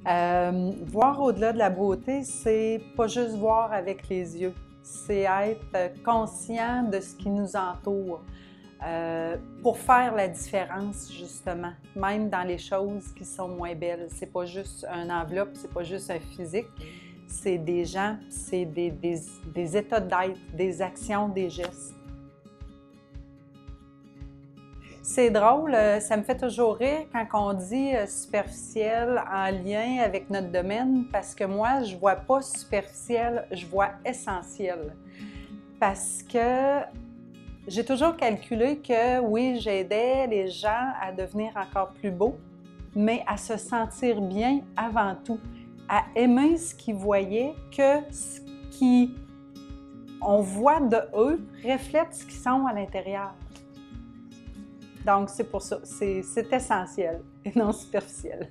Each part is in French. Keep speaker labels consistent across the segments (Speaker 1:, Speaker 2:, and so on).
Speaker 1: Voir au-delà de la beauté, c'est pas juste voir avec les yeux, c'est être conscient de ce qui nous entoure pour faire la différence, justement, même dans les choses qui sont moins belles. C'est pas juste une enveloppe, c'est pas juste un physique, c'est des gens, c'est des états d'être, des actions, des gestes. C'est drôle, ça me fait toujours rire quand on dit superficiel en lien avec notre domaine, parce que moi, je vois pas superficiel, je vois essentiel. Parce que j'ai toujours calculé que oui, j'aidais les gens à devenir encore plus beaux, mais à se sentir bien avant tout, à aimer ce qu'ils voyaient, que ce qu'on voit de eux reflète ce qu'ils sont à l'intérieur. Donc, c'est pour ça, c'est essentiel et non superficiel.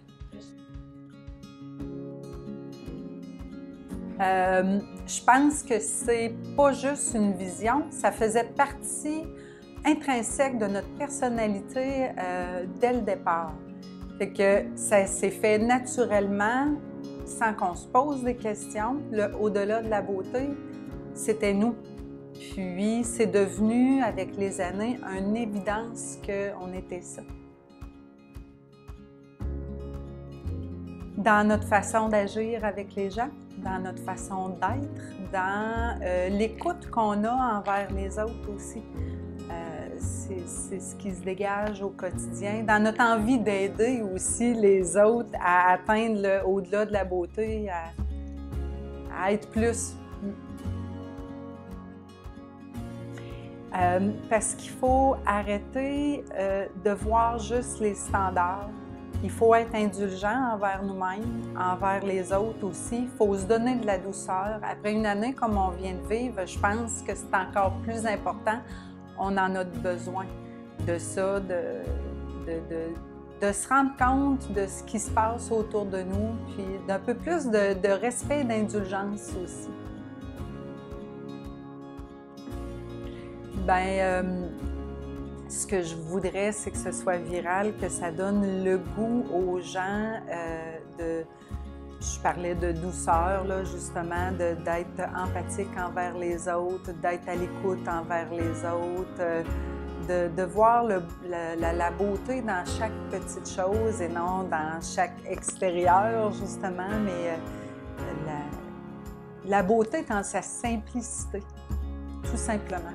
Speaker 1: Je pense que c'est pas juste une vision, ça faisait partie intrinsèque de notre personnalité dès le départ. Fait que ça s'est fait naturellement, sans qu'on se pose des questions. Au-delà de la beauté, c'était nous. Puis, c'est devenu, avec les années, une évidence qu'on était ça. Dans notre façon d'agir avec les gens, dans notre façon d'être, dans l'écoute qu'on a envers les autres aussi. C'est ce qui se dégage au quotidien. Dans notre envie d'aider aussi les autres à atteindre au-delà de la beauté, à être plus. Parce qu'il faut arrêter de voir juste les standards. Il faut être indulgent envers nous-mêmes, envers les autres aussi. Il faut se donner de la douceur. Après une année comme on vient de vivre, je pense que c'est encore plus important. On en a besoin de ça, de se rendre compte de ce qui se passe autour de nous, puis d'un peu plus de respect et d'indulgence aussi. Ce que je voudrais, c'est que ce soit viral, que ça donne le goût aux gens je parlais de douceur, là, justement, d'être empathique envers les autres, d'être à l'écoute envers les autres, de voir la beauté dans chaque petite chose et non dans chaque extérieur, justement, mais la beauté dans sa simplicité, tout simplement.